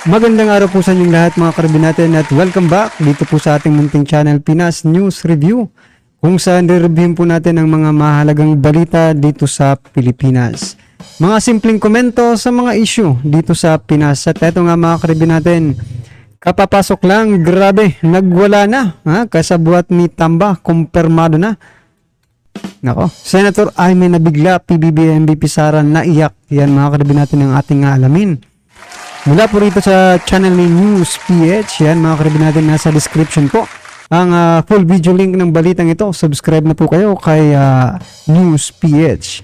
Magandang araw po sa inyong lahat mga karabin natin at welcome back dito po sa ating munting channel Pinas News Review kung saan re-reviewin po natin ang mga mahalagang balita dito sa Pilipinas. Mga simpleng komento sa mga issue dito sa Pinas at eto nga mga karabin natin, kapapasok lang, grabe, nagwala na, kasabuat ni Tamba, kumpirmado na. Nako, Senator Aimee nabigla, PBBM MVP Sara naiyak. Yan mga karabin natin ang ating alamin. Mula po rito sa channel ni News PH, yan mga karabin natin, nasa description po ang full video link ng balitang ito. Subscribe na po kayo kay News PH.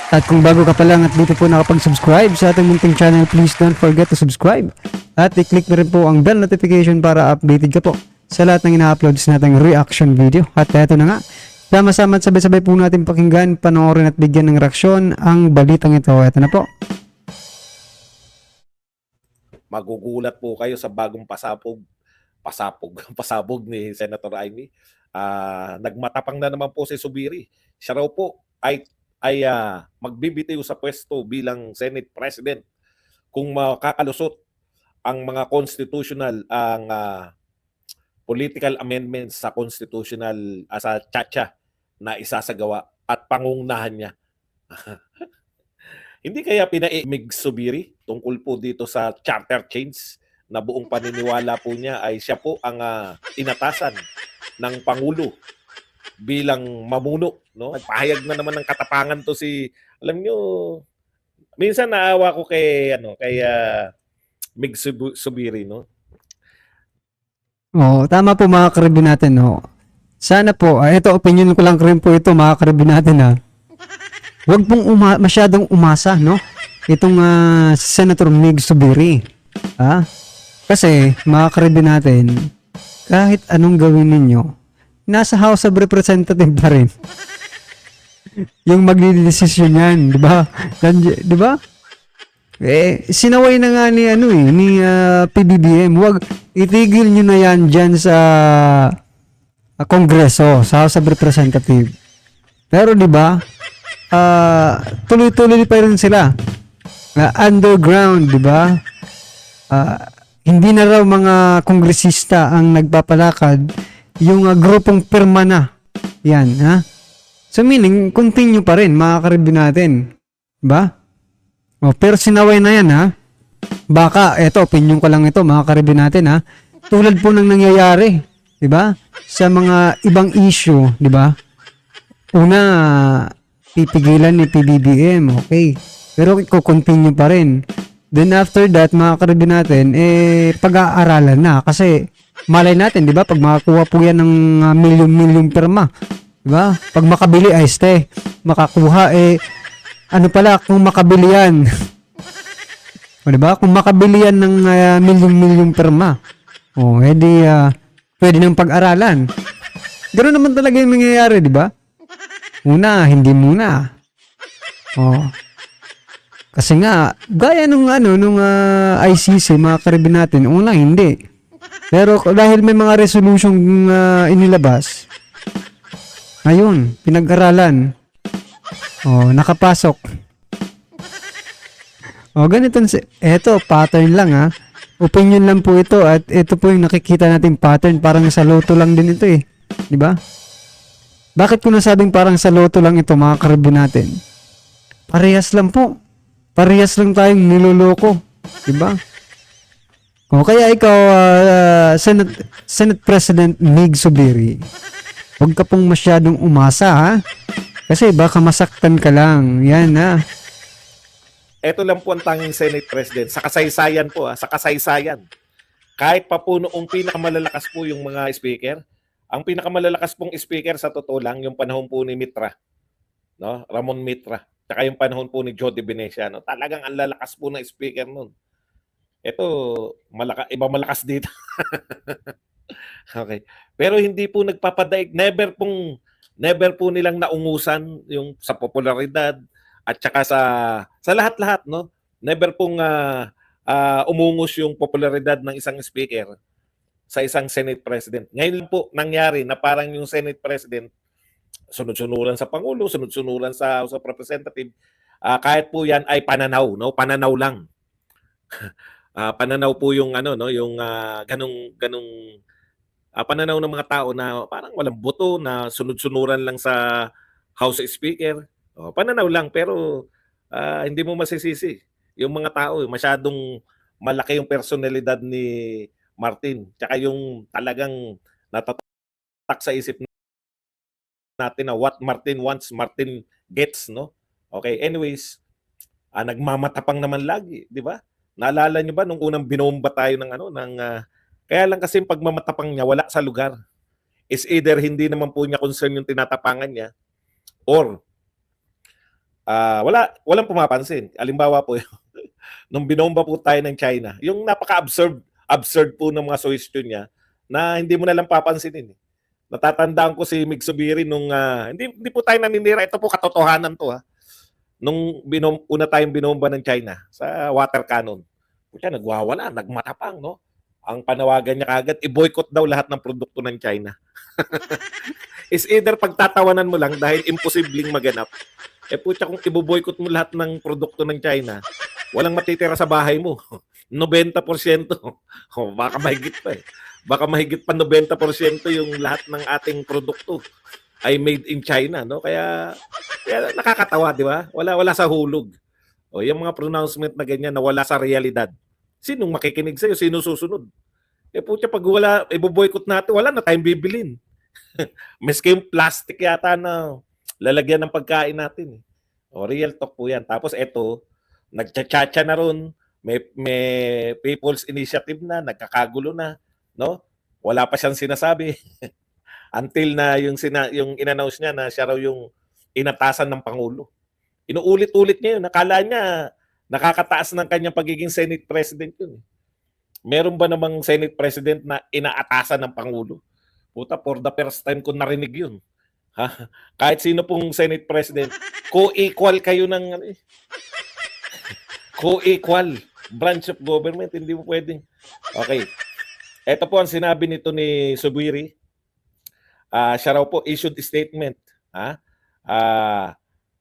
At kung bago ka pa lang at dito po nakapag-subscribe sa ating munting channel, please don't forget to subscribe. At i-click na rin po ang bell notification para updated ka po sa lahat ng ina-uploads nating reaction video. At eto na nga, sama-sama at sabay-sabay po natin pakinggan, panoorin at bigyan ng reaksyon ang balitang ito. Eto na po. Magugulat po kayo sa bagong pasabog ni Senator Aimee. Nagmatapang na naman po si Zubiri. Siya raw po ay magbibitiw sa pwesto bilang Senate President kung makakalusot ang mga political amendments sa constitutional sa tsa-tsa na isasagawa at pangunahan niya. Hindi kaya pinaimig Zubiri tungkol po dito sa charter change na buong paniniwala po niya ay siya po ang inatasan ng Pangulo bilang mamuno, no? Pahayag na naman ng katapangan to si, alam niyo, minsan naawa ko kay Mig Zubiri, no? Oh, tama po mga karabin natin, no. Sana po, ito opinion ko lang rin po ito mga karabin natin, Huwag pong masyadong umasa, no? Itong Senator Mig Zubiri. Kasi, mga karabin natin, kahit anong gawin ninyo, nasa House of Representatives pa rin. Yung magdidesisyon yan, di ba? Di ba? Sinaway na nga ni, PBBM. Huwag, itigil nyo na yan dyan sa Kongreso, sa House of Representatives. Pero di ba, tuloy-tuloy pa rin sila. Underground, di ba? Hindi na raw mga kongresista ang nagpapalakad, yung grupong pirma na. Yan, So meaning, continue pa rin, mga karabin natin. Diba? Pero sinaway na yan, Baka, eto, opinion ko lang ito, mga karabin natin, Tulad po ng nangyayari, diba? Sa mga ibang issue, diba? Una, pipigilan ni PBBM, okay. Pero continue pa rin. Then after that, mga karabin natin, pag-aaralan na. Kasi, malay natin, di ba? Pag makakuha po yan ng milyon-milyon pirma, di ba? Pag makabili, ay makakuha, ano pala, kung makabili yan. O, di ba? Kung makabili yan ng milyon-milyon pirma, edi, pwede nang pag-aralan. Ganoon naman talaga yung nangyayari, di ba? Una, hindi muna. Kasi nga, gaya nung ICC, mga karabin natin, una hindi. Pero dahil may mga resolution inilabas, ayun, pinag-aralan. Nakapasok. Ganito, eto, pattern lang Opinion lang po ito at ito po yung nakikita nating pattern, parang sa loto lang din ito di ba? Bakit ko nasabing parang sa loto lang ito, mga karabin natin? Parehas lang po. Parehas lang tayong niloloko. Diba? Kaya ikaw, Senate President Mig Zubiri, huwag ka pong masyadong umasa, Kasi baka masaktan ka lang. Yan, Ito lang po ang tanging Senate President. Sa kasaysayan po, sa kasaysayan. Kahit pa po noong pinakamalalakas po yung mga speaker, ang pinakamalalakas pong speaker sa totoo lang, yung panahon po ni Mitra, no? Ramon Mitra. Tsaka yung panahon po ni Jody Venecia, no? Talagang ang lalakas po ng speaker nun. Ito, iba malakas dito. Okay. Pero hindi po nagpapadaig. Never po nilang naungusan yung sa popularidad at saka sa lahat-lahat, no? Never pong umungos yung popularidad ng isang speaker sa isang Senate President. Ngayon po nangyari na parang yung Senate President sunod-sunuran sa Pangulo, sunod-sunuran sa House of Representatives, kahit po yan ay pananaw, no? Pananaw lang. pananaw po yung ano no, yung ganong pananaw ng mga tao na parang walang boto na sunod-sunuran lang sa House Speaker. Pananaw lang pero hindi mo masisisi. Yung mga tao masyadong malaki yung personalidad ni Martin. Tsaka yung talagang natatak sa isip natin na what Martin wants, Martin gets, no? Okay, anyways, nagmamatapang naman lagi, di ba? Naalala niyo ba nung unang binomba tayo ng ano ng kaya lang kasi yung pagmamatapang niya wala sa lugar. Is either hindi naman po niya concern yung tinatapangan niya or walang pumapansin. Halimbawa po nung binomba po tayo ng China, yung absurd po ng mga suggestion niya na hindi mo na lang papansinin. Natatandaan ko si Mig Subiri nung hindi po tayo naninira, ito po katotohanan to nung una tayong binomba ng China sa water cannon. Pucha, nagwawala, nagmatapang, no? Ang panawagan niya kagad, i-boycott daw lahat ng produkto ng China. Is either pagtatawanan mo lang dahil imposibleng maganap. Pucha, kung i-boycott mo lahat ng produkto ng China, walang matitira sa bahay mo. 90%. Baka mahigit pa eh. Baka mahigit pa 90% yung lahat ng ating produkto ay made in China, no? Kaya nakakatawa, di ba? Wala sa hulog. Yung mga pronouncement na ganyan na wala sa realidad. Sinong makikinig sa'yo? Sino susunod? Pucha, pag i-boycott natin, wala na tayong bibilin. Miski yung plastic yata na lalagyan ng pagkain natin. Real talk po yan. Tapos eto, nagchachacha na ron, may People's Initiative na, nagkakagulo na, no? Wala pa siyang sinasabi. Until na yung in-announce niya na siya raw yung inatasan ng Pangulo. Inuulit-ulit niya yun. Nakala niya nakakataas ng kanyang pagiging Senate President yun. Meron ba namang Senate President na inaatasan ng Pangulo? Puta, for the first time ko narinig yun. Kahit sino pong Senate President, co-equal kayo ng co-equal branch of government. Hindi mo pwedeng. Okay. Ito po ang sinabi nito ni Subiri. Siya raw po issued a statement.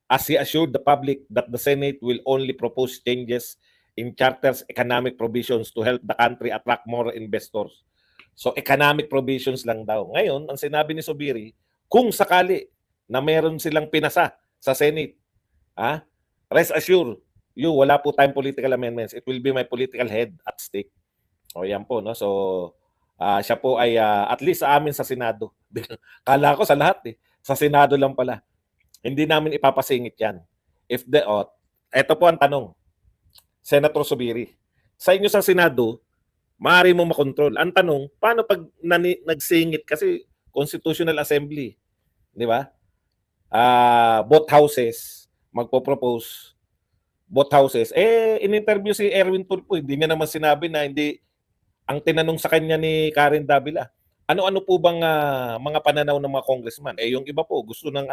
As he assured the public that the Senate will only propose changes in charter's economic provisions to help the country attract more investors. So economic provisions lang daw. Ngayon, ang sinabi ni Subiri, kung sakali na meron silang pinasa sa Senate, rest assured, wala po tayong political amendments. It will be my political head at stake. Yan po, no? So, siya po ay at least sa amin sa Senado. Kala ko sa lahat Sa Senado lang pala. Hindi namin ipapasingit yan. Ito po ang tanong. Senator Subiri, sa inyo sa Senado, maaari mo makontrol. Ang tanong, paano pag nagsingit? Kasi Constitutional Assembly, di ba? Both houses, magpo-propose. Both houses. In-interview si Erwin Tulfo, hindi niya naman sinabi na hindi, ang tinanong sa kanya ni Karen Davila, ano-ano po bang mga pananaw ng mga congressman? Yung iba po, gusto ng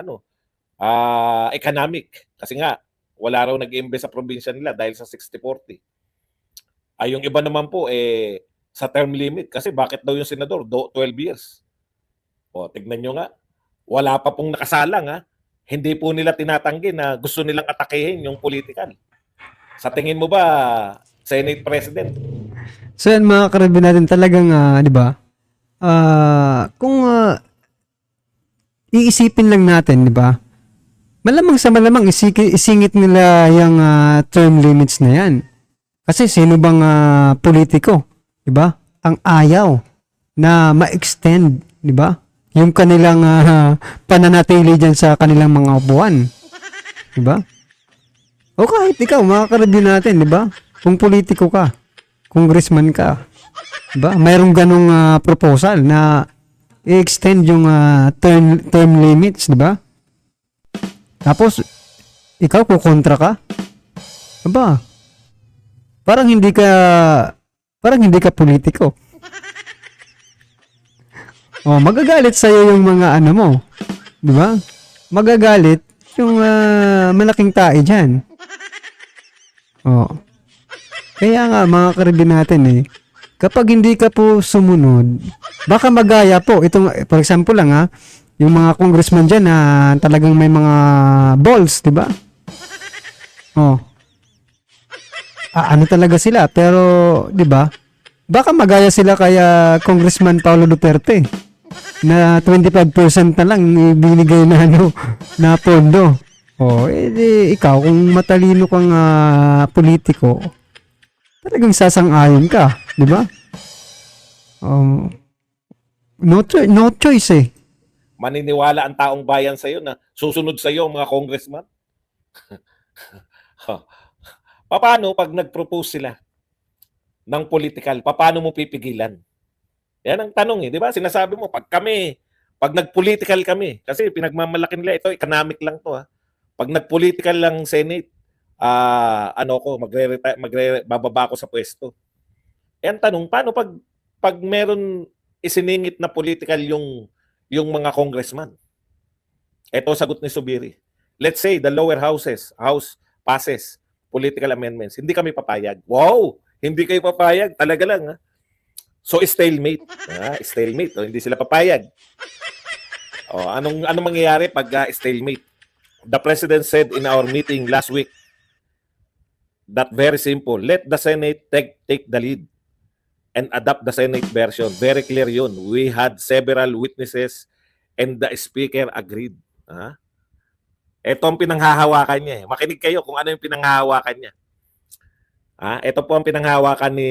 economic. Kasi nga, wala raw nag-invest sa probinsya nila dahil sa 60-40. Yung iba naman po, sa term limit. Kasi bakit daw yung senador? 12 years. Tignan nyo nga. Wala pa pong nakasalang. Hindi po nila tinatanggi na gusto nilang atakehin yung political. Sa tingin mo ba, Senate President? So yan mga karabin natin talagang, di ba? Kung iisipin lang natin, di ba? Malamang sa malamang isingit nila yung term limits na yan. Kasi sino bang politiko, 'di ba? Ang ayaw na ma-extend, 'di ba? Yung kanilang pananatili diyan sa kanilang mga upuan. 'Di ba? O kahit ikaw, makakareview natin, 'di ba? Kung politiko ka, congressman ka, 'di ba? Mayroong ganong proposal na i-extend yung term limits, 'di ba? Tapos, ikaw kukontra ka? Aba, parang hindi ka politiko. Magagalit sa'yo yung mga ano mo. Di ba? Magagalit yung malaking tae dyan. Kaya nga, mga karibin natin kapag hindi ka po sumunod, baka magaya po. Itong, for example lang yung mga congressman dyan na talagang may mga balls, di ba? ano talaga sila. Pero, di ba? Baka magaya sila kaya Congressman Paulo Duterte na 25% na lang ibinigay na na pondo. Ikaw kung matalino kang politiko, talagang sasang-ayon ka, di ba? No choice eh. Maniniwala ang taong bayan sa iyo na susunod sa iyo mga congressman? Paano pag nag-propose sila ng political, paano mo pipigilan? Yan ang tanong eh, di ba? Sinasabi mo, pag nag-political kami, kasi pinagmamalaki nila, ito economic lang to ha. Pag nag-political lang Senate, bababa ako sa pwesto. Yan tanong, paano pag meron isiningit na political yung mga congressman? Ito sagot ni Zubiri. Let's say the lower house passes political amendments. Hindi kami papayag. Wow! Hindi kayo papayag. Talaga lang ha. So stalemate. Stalemate. Hindi sila papayag. Anong mangyayari pag stalemate? The President said in our meeting last week that very simple. Let the Senate take the lead and adopt the Senate version. Very clear yun. We had several witnesses and the Speaker agreed. Ito ang pinanghahawakan niya. Makinig kayo kung ano yung pinanghahawakan niya. Ito po ang pinanghahawakan ni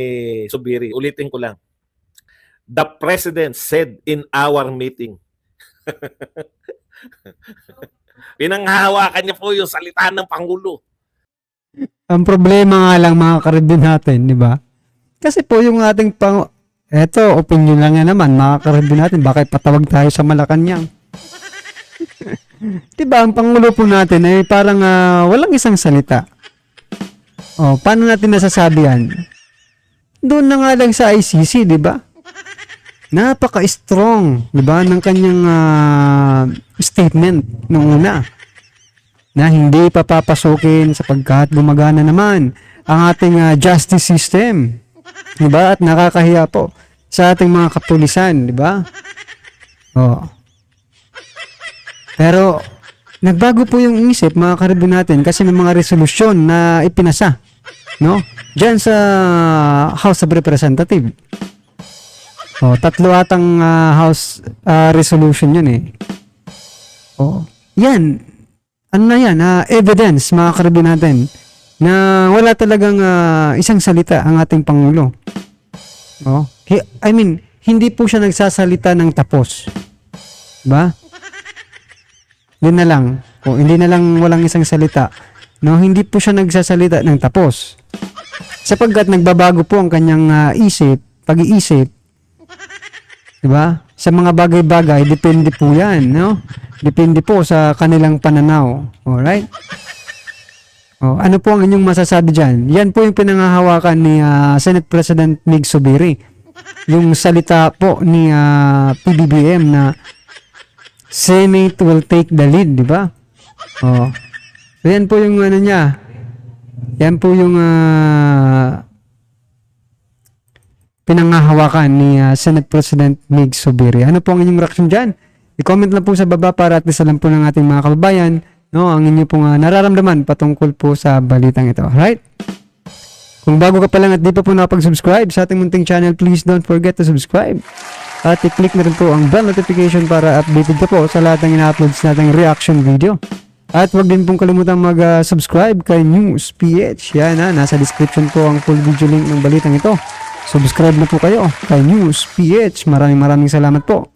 Zubiri. Ulitin ko lang. The President said in our meeting. Pinanghahawakan niya po yung salita ng Pangulo. Ang problema nga lang mga karibin natin, di ba? Kasi po yung ating eto, opinion lang yan naman, mga karibin natin, bakit patawag tayo sa Malacanang? Diba, ang Pangulo po natin ay parang walang isang salita. Paano natin nasasabi yan? Doon na nga lang sa ICC, di ba? Napaka-strong, di ba, ng kanyang statement nung una na hindi papapasukin sapagkat gumagana naman ang ating justice system. Di ba? At nakakahiya po sa ating mga kapulisan, di ba? Pero, nagbago po yung isip, mga karibin natin, kasi may mga resolusyon na ipinasa, no? Diyan sa House of Representatives. 3 atang House resolution yun eh. Yan. Ano na yan? Evidence, mga karibin natin, na wala talagang isang salita ang ating Pangulo. Hindi po siya nagsasalita ng tapos. Diba? Yun na lang. Hindi na lang walang isang salita. No, hindi po siya nagsasalita ng tapos. Sapagkat nagbabago po ang kanyang pag-iisip. 'Di ba? Sa mga bagay-bagay, depende po 'yan, no? Depende po sa kanilang pananaw. Alright? Ano po ang inyong masasabi diyan? Yan po yung pinanghahawakan ni Senate President Mig Zubiri. Yung salita po ni PBBM na Senate will take the lead, di ba? So, yan po yung ano niya. Yan po yung pinanghahawakan ni Senate President Mig Zubiri. Ano po ang inyong reaction dyan? I-comment lang po sa baba para at least alam po ng ating mga kababayan, no, ang inyo pong nararamdaman patungkol po sa balitang ito. Alright? Kung bago ka pa lang at di pa po nakapag-subscribe sa ating munting channel, please don't forget to subscribe. At i-click na rin po ang bell notification para updated ka po sa lahat ng ina-uploads nating reaction video. At wag din pong kalimutang mag-subscribe kay News PH. Yan nasa description po ang full video link ng balitang ito. Subscribe na po kayo kay News PH. Maraming salamat po.